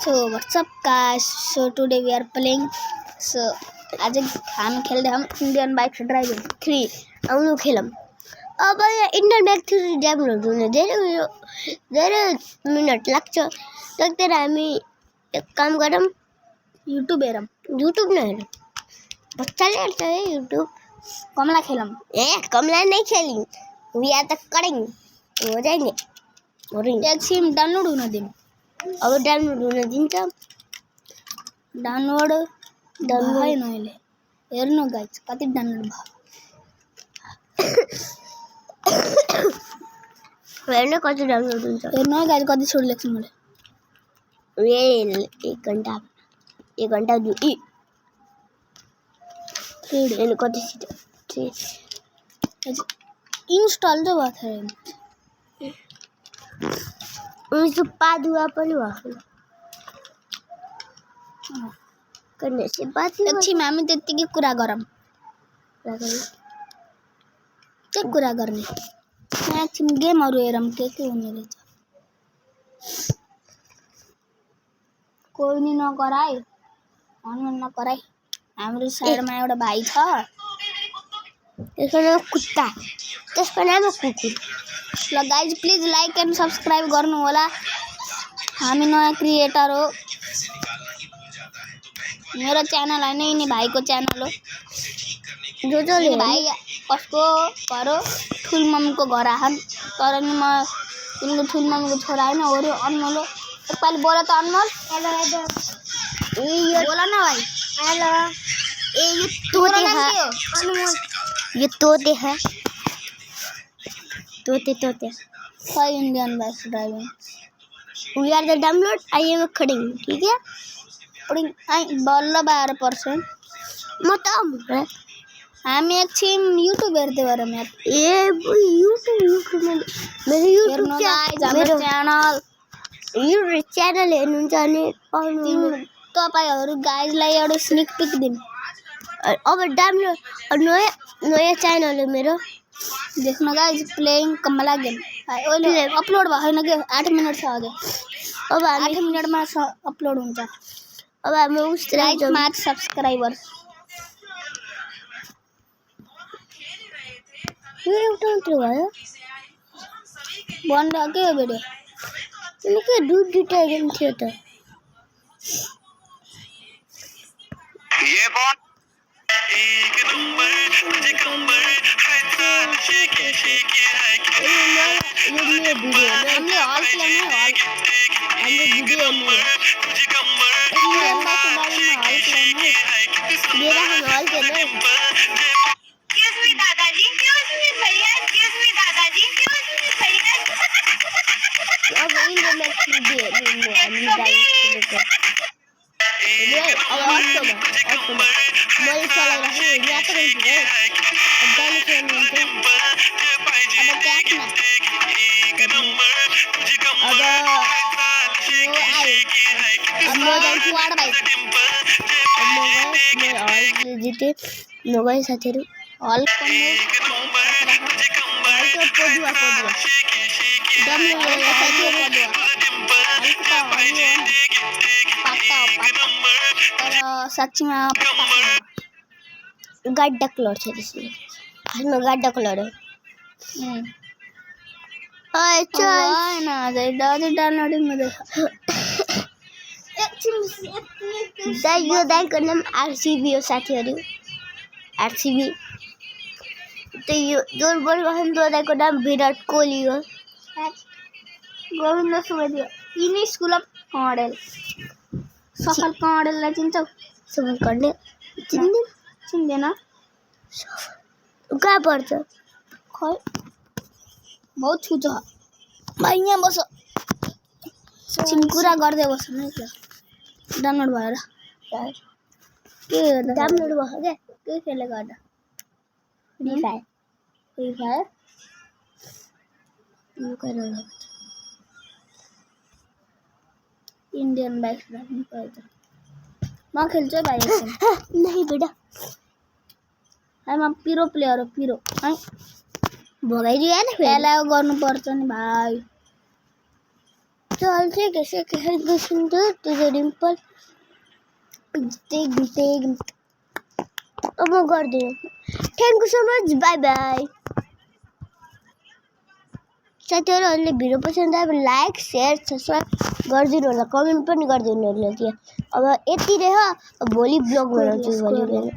So what's up guys? So today we are playing. So आज हम खेल रहे हम इंडियन बाइक ड्राइविंग 3 हम लोग खेलम अब इंडियन बाइक 3 डाउनलोड हुने धेरै मिनट लाग्छ हामी एक काम गरौँ युट्युब हेरौँ युट्युब न हेरौँ बच्चाले हेर्छ है युट्युब कमला खेलम कमला नहीं खेली वी आर द करेंगे हो जाएंगे और एक सिम डाउनलोड हुन दिनु अब डाउनलोड हुन दिन्छ डाउनलोड भएन अहिले हेर्नु गाइस कति डाउनलोड भयो हेर्नु कति डाउनलोड हुन्छ हेर्नु गाइस कति छोड लेख्छ मैले ए 1 घण्टा दुई हेर्नु कति छिटो इन्स्टल त भयो छैन उस पादुवा पनि भयो गर्ने से बात एकछिन हामी त्यतिकै कुरा गरौँ के कुरा गर्ने एकछिन गेमहरु हेरौँ के हुने रहेछ कोही नि नगराइ भन्नु नगराइ हाम्रो साइडमा एउटा भाइ छ त्यसको नाम कुत्ता त्यसको नाम कुकुर ल guys please like and subscribe गर्नु होला हामी नयाँ क्रिएटर हो मेरो च्यानल हैन यिनी भाइको च्यानल हो जो भाइ कसको घर हो ठुलममको घर आछन् तर नि म यिनको ठुलममको छोरा हैन हो अनमोल हो एकपाली बोल त अनमोल हेलो ए बोल न भाइ हेलो ए ये तोते है अनमोल ये तोते है तोते सही Indian bike driving we are the download I am खड़िंग ठीक है खड़िंग आई बल्ल 12% म त हामी एकछिन युट्युब हेर्दै गरौँ यार ए युट्युब मेरो युट्युब च्यानल युट्युब च्यानल हेर्नुहुन्छ भने पाउनु तपाईहरु गाइजलाई एउटा स्निक पिक दिनु अब डाउनलोड नयाँ च्यानल हो मेरो देख्न गाइज प्लेइङ कमला गेम अहिले अपलोड भएन के 8 मिनेट छ अझै अब 8 मिनेटमा अपलोड हुन्छ अब हामी उस लाइक मार्क सब्स्क्राइबर यो एउटा उठ्यो भयो बन्द के हो भिडियो तिमी के दुईटा गेम थियो त ये कौन एक नंबर तुझे कंबर है चाल शेके है ये वीडियो हमने ऑल किया हमने वीडियो तुझे कंबर मेरा हम ऑल किया एक्सक्यूज मी दादाजी एक्सक्यूज मी दादाजी अब इन नेक्स्ट वीडियो हम डालेंगे ये आवाज तो मैं चला रहा हूं या तो है अब डाल के मैं अब देखना एक नंबर तुझे कंबर अब मोबाइल फुवाड भाइ अब जिते मोबाइल साथीहरु ऑल साँच्चीमा गड्डा क्लोड छ त्यसले हालमा गड्डा क्लोड हो अच्छा हैन अझै डाउनलोडिङ यो दाइको नाम आरसीबी हो साथीहरु आरसीबी त यो जोरबोल गहन दाइको नाम विराट कोहली हो गोविन्द सुवेदी यिनी स्कुल अफ कडेल सफल कडेललाई चिन्छौ सफल कडेल चिन्दैन कहाँ पर्छ खै बहुत छुछ भाइ यहाँ बस छिन कुरा गर्दै बस्नु है त डाउनलोड भयो र के डाउनलोड भयो के खेले गर्दा फ्री फायर यो गरेर इंडियन बाइक ड्राइविंग पर्छ म खेल्छु भाइ एकछिन नहीं बेटा म पिरो प्लेयर हो पिरो है भगाइदियो हैन फेला गर्नु पर्छ नि भाइ चलते कैसे कहेगा सुंदर तुझे डिंपल पिघते अब म गर्दिन thank you so much bye bye साथीहरुले भिडियो पसन्द आयो लाइक शेयर सब्स्क्राइब गरिदिनु होला कमेन्ट पनि गरिदिनु होला अब यति रह्यो भोलि ब्लग बनाउँछु भोलि